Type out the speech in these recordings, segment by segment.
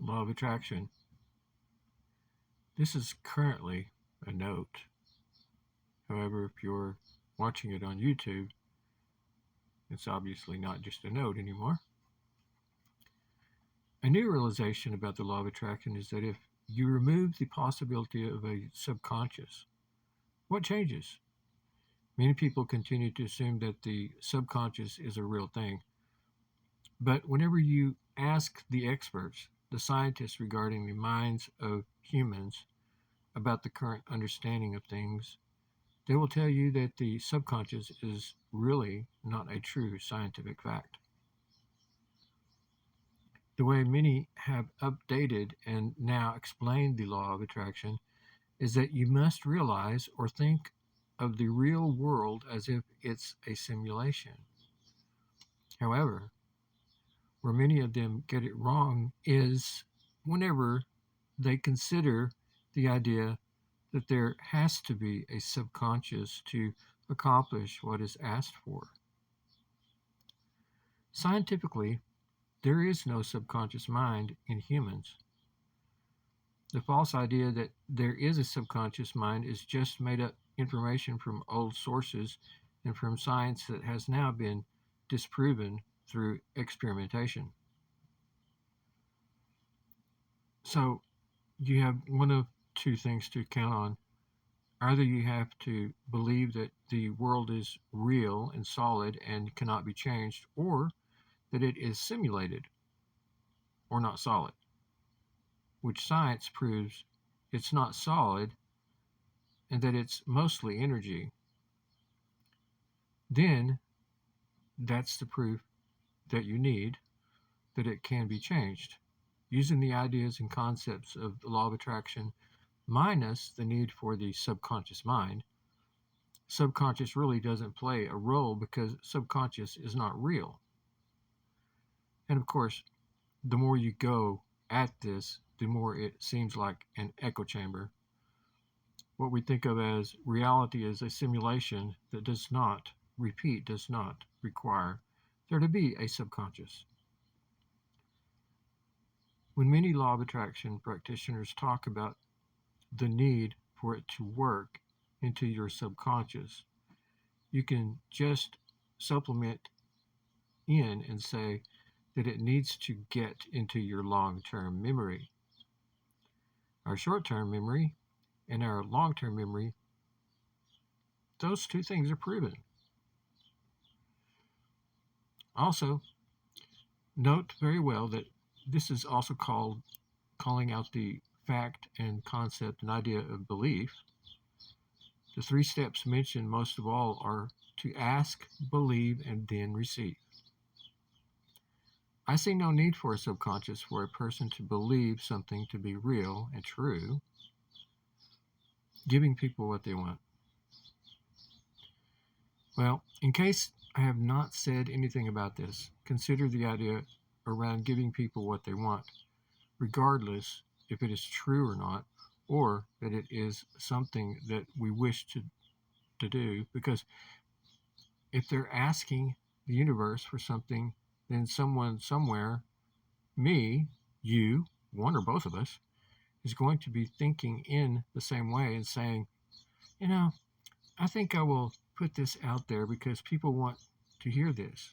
Law of attraction. This is currently a note. However, if you're watching it on YouTube, it's obviously not just a note anymore. A new realization about the law of attraction is that if you remove the possibility of a subconscious, what changes? Many people continue to assume that the subconscious is a real thing. But whenever you ask the experts, the scientists regarding the minds of humans about the current understanding of things, they will tell you that the subconscious is really not a true scientific fact. The way many have updated and now explained the law of attraction is that you must realize or think of the real world as if it's a simulation. However, where many of them get it wrong is whenever they consider the idea that there has to be a subconscious to accomplish what is asked for. Scientifically, there is no subconscious mind in humans. The false idea that there is a subconscious mind is just made up information from old sources and from science that has now been disproven through experimentation. So you have one of two things to count on. Either you have to believe that the world is real and solid and cannot be changed, or that it is simulated or not solid, which science proves it's not solid and that it's mostly energy. Then that's the proof that you need that it can be changed. Using the ideas and concepts of the law of attraction minus the need for the subconscious mind, subconscious really doesn't play a role because subconscious is not real. And of course, the more you go at this, the more it seems like an echo chamber. What we think of as reality is a simulation that does not require there to be a subconscious. When many law of attraction practitioners talk about the need for it to work into your subconscious, you can just supplement in and say that it needs to get into your long-term memory. Our short-term memory and our long-term memory, those two things are proven. Also, note very well that this is also called calling out the fact and concept and idea of belief. The three steps mentioned most of all are to ask, believe, and then receive. I see no need for a subconscious for a person to believe something to be real and true, giving people what they want. Well, in case I have not said anything about this, consider the idea around giving people what they want, regardless if it is true or not, or that it is something that we wish to do. Because if they're asking the universe for something, then someone somewhere, me, you, one or both of us, is going to be thinking in the same way and saying, you know, I think I will put this out there because people want to hear this.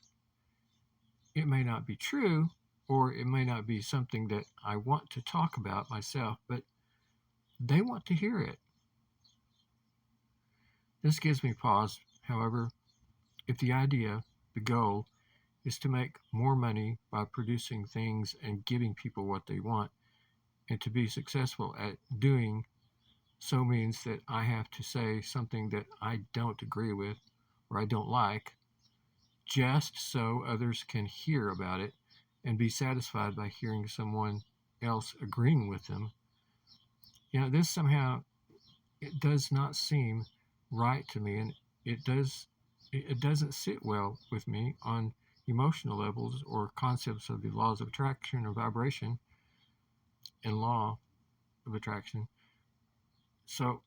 It may not be true, or it may not be something that I want to talk about myself, but they want to hear it. This gives me pause, however, if the idea, the goal, is to make more money by producing things and giving people what they want, and to be successful at doing so means that I have to say something that I don't agree with or I don't like, just so others can hear about it and be satisfied by hearing someone else agreeing with them. This somehow, it does not seem right to me, and it doesn't sit well with me on emotional levels or concepts of the laws of attraction or vibration and law of attraction. So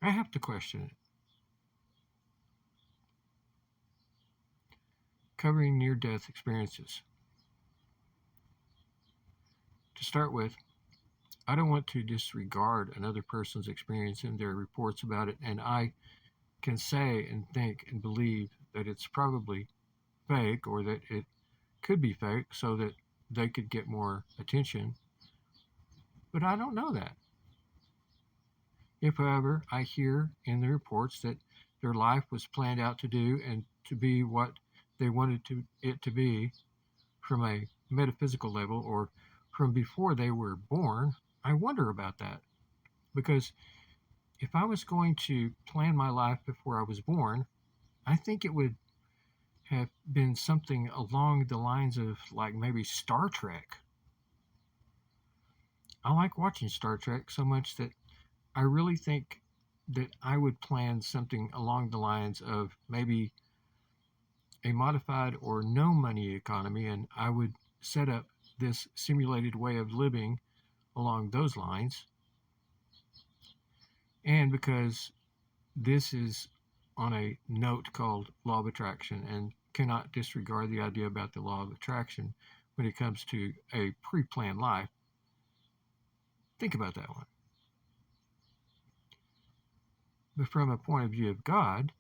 I have to question it. Covering near-death experiences. To start with, I don't want to disregard another person's experience and their reports about it, and I can say and think and believe that it's probably fake or that it could be fake so that they could get more attention, but I don't know that. If, however, I hear in the reports that their life was planned out to do and to be what they wanted it to be from a metaphysical level or from before they were born, I wonder about that. Because if I was going to plan my life before I was born, I think it would have been something along the lines of like maybe Star Trek. I like watching Star Trek so much that I really think that I would plan something along the lines of maybe a modified or no money economy, and I would set up this simulated way of living along those lines. And because this is on a note called law of attraction and cannot disregard the idea about the law of attraction when it comes to a pre-planned life, think about that one. But from a point of view of God,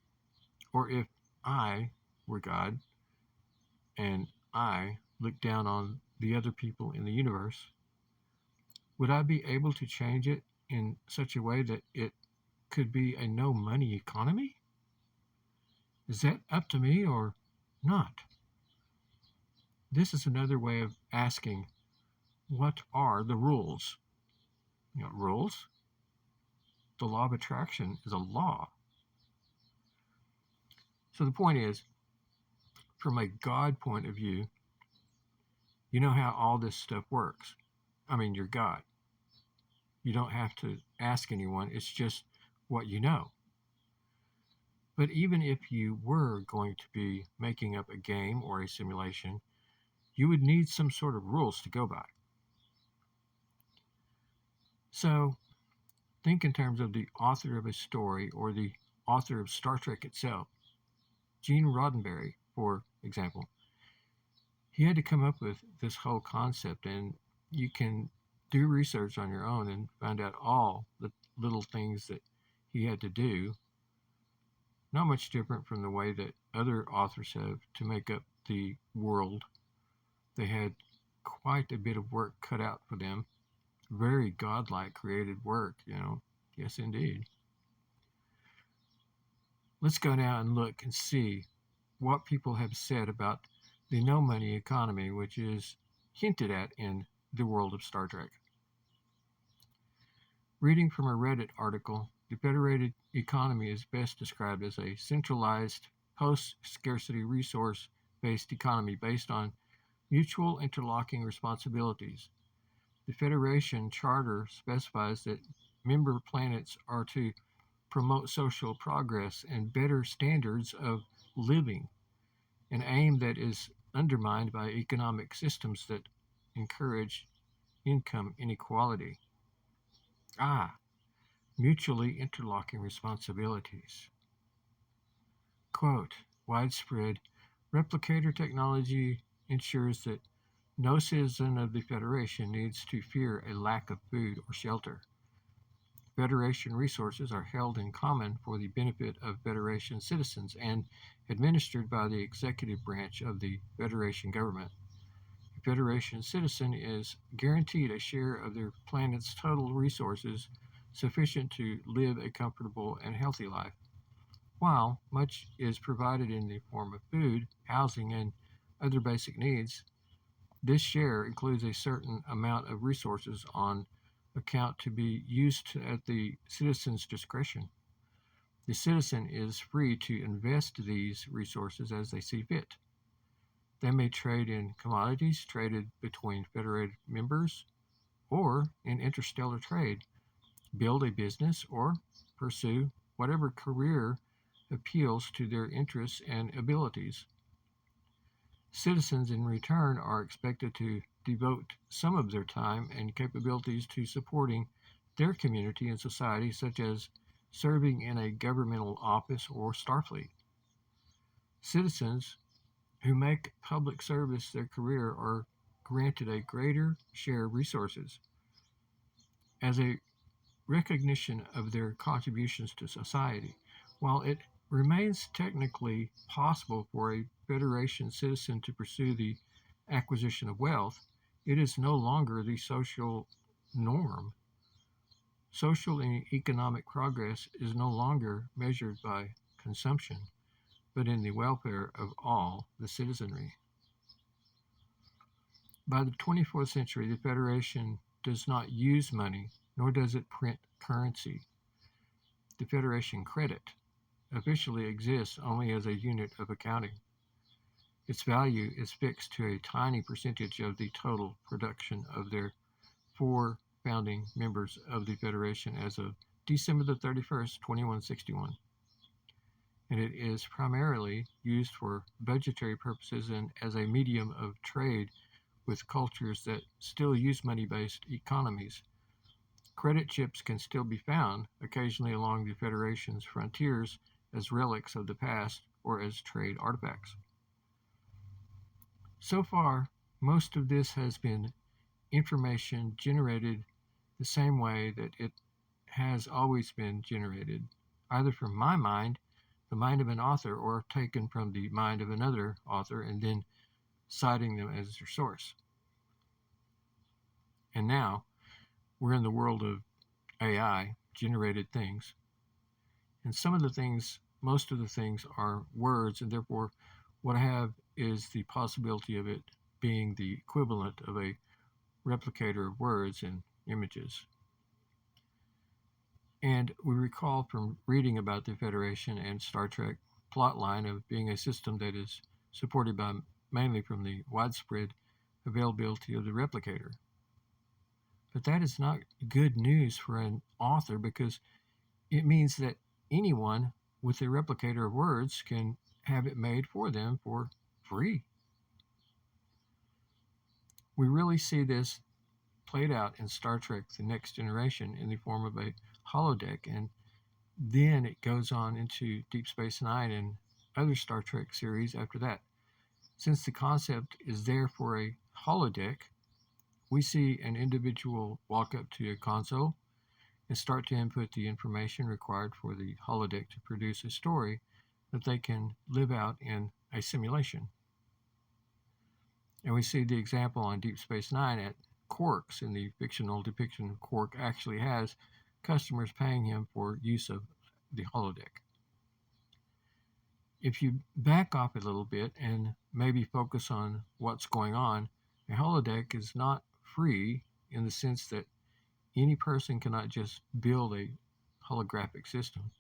or if I were God and I looked down on the other people in the universe, would I be able to change it in such a way that it could be a no money economy? Is that up to me or not? This is another way of asking, what are the rules? Rules? The law of attraction is a law. So the point is, from a God point of view, you know how all this stuff works. I mean, you're God. You don't have to ask anyone, it's just what you know. But even if you were going to be making up a game or a simulation, you would need some sort of rules to go by. So think in terms of the author of a story or the author of Star Trek itself. Gene Roddenberry, for example, he had to come up with this whole concept, and you can do research on your own and find out all the little things that he had to do. Not much different from the way that other authors have to make up the world. They had quite a bit of work cut out for them. Very godlike created work. Yes, indeed. Let's go now and look and see what people have said about the no money economy, which is hinted at in the world of Star Trek. Reading from a Reddit article, the federated economy is best described as a centralized, post scarcity resource based economy based on mutual interlocking responsibilities. The Federation Charter specifies that member planets are to promote social progress and better standards of living, an aim that is undermined by economic systems that encourage income inequality. Ah, mutually interlocking responsibilities. Quote, widespread replicator technology ensures that no citizen of the Federation needs to fear a lack of food or shelter. Federation resources are held in common for the benefit of Federation citizens and administered by the executive branch of the Federation government. A Federation citizen is guaranteed a share of their planet's total resources sufficient to live a comfortable and healthy life. While much is provided in the form of food, housing, and other basic needs, this share includes a certain amount of resources on account to be used at the citizen's discretion. The citizen is free to invest these resources as they see fit. They may trade in commodities traded between federated members or in interstellar trade, build a business, or pursue whatever career appeals to their interests and abilities. Citizens, in return, are expected to devote some of their time and capabilities to supporting their community and society, such as serving in a governmental office or Starfleet. Citizens who make public service their career are granted a greater share of resources as a recognition of their contributions to society. While it remains technically possible for a Federation citizen to pursue the acquisition of wealth, it is no longer the social norm. Social and economic progress is no longer measured by consumption, but in the welfare of all the citizenry. By the 24th century, the Federation does not use money, nor does it print currency. The Federation credit officially exists only as a unit of accounting. Its value is fixed to a tiny percentage of the total production of their four founding members of the Federation as of December the 31st, 2161. And it is primarily used for budgetary purposes and as a medium of trade with cultures that still use money-based economies. Credit chips can still be found occasionally along the Federation's frontiers as relics of the past or as trade artifacts. So far, most of this has been information generated the same way that it has always been generated, either from my mind, the mind of an author, or taken from the mind of another author and then citing them as their source. And now we're in the world of AI, generated things. And most of the things are words, and therefore what I have is the possibility of it being the equivalent of a replicator of words and images. And we recall from reading about the Federation and Star Trek plotline of being a system that is supported by mainly from the widespread availability of the replicator. But that is not good news for an author because it means that anyone with a replicator of words can have it made for them for free. We really see this played out in Star Trek The Next Generation in the form of a holodeck, and then it goes on into Deep Space Nine and other Star Trek series after that. Since the concept is there for a holodeck, we see an individual walk up to a console and start to input the information required for the holodeck to produce a story that they can live out in a simulation. And we see the example on Deep Space Nine at Quark's in the fictional depiction of Quark actually has customers paying him for use of the holodeck. If you back off a little bit and maybe focus on what's going on, a holodeck is not free in the sense that any person cannot just build a holographic system.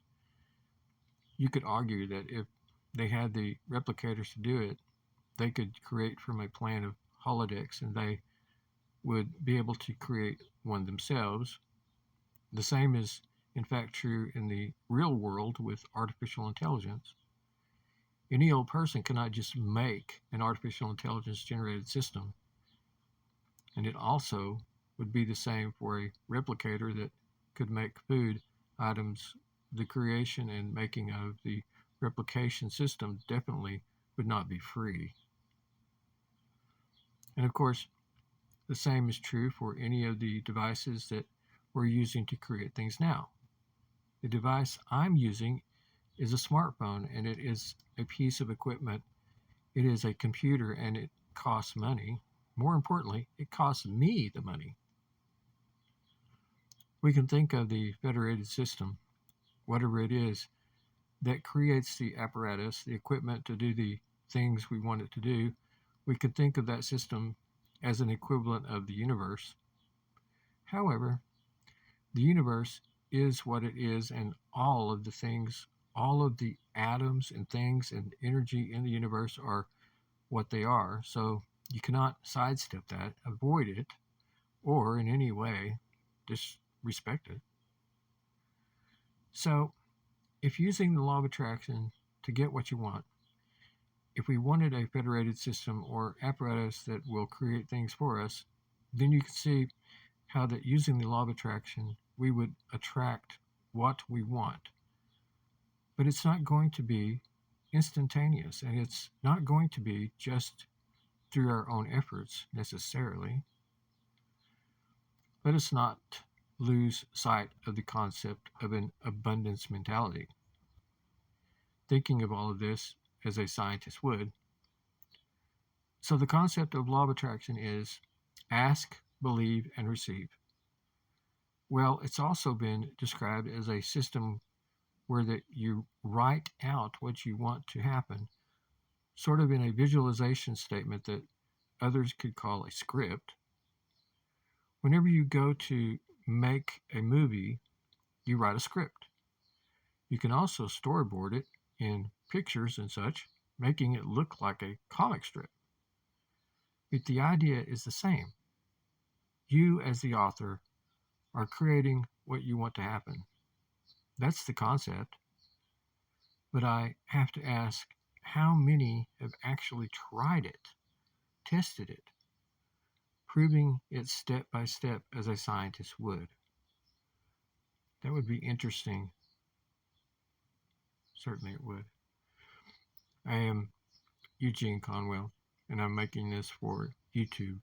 You could argue that if they had the replicators to do it, they could create from a plan of holodecks and they would be able to create one themselves. The same is in fact true in the real world with artificial intelligence. Any old person cannot just make an artificial intelligence generated system. And it also would be the same for a replicator that could make food items. The creation and making of the replication system definitely would not be free. And of course, the same is true for any of the devices that we're using to create things now. The device I'm using is a smartphone, and it is a piece of equipment. It is a computer, and it costs money. More importantly, it costs me the money. We can think of the federated system, whatever it is, that creates the apparatus, the equipment to do the things we want it to do. We could think of that system as an equivalent of the universe. However, the universe is what it is, and all of the things, all of the atoms and things and energy in the universe are what they are. So you cannot sidestep that, avoid it, or in any way disrespect it. So if using the law of attraction to get what you want, if we wanted a federated system or apparatus that will create things for us, then you can see how that using the law of attraction, we would attract what we want. But it's not going to be instantaneous, and it's not going to be just through our own efforts necessarily. Let us not lose sight of the concept of an abundance mentality. Thinking of all of this as a scientist would. So, the concept of law of attraction is ask, believe, and receive. Well, it's also been described as a system where that you write out what you want to happen, sort of in a visualization statement that others could call a script. Whenever you go to make a movie, you write a script. You can also storyboard it in pictures and such, making it look like a comic strip. But the idea is the same. You, as the author, are creating what you want to happen. That's the concept. But I have to ask, how many have actually tried it, tested it, proving it step by step as a scientist would? That would be interesting. Certainly it would. I am Eugene Conwell, and I'm making this for YouTube.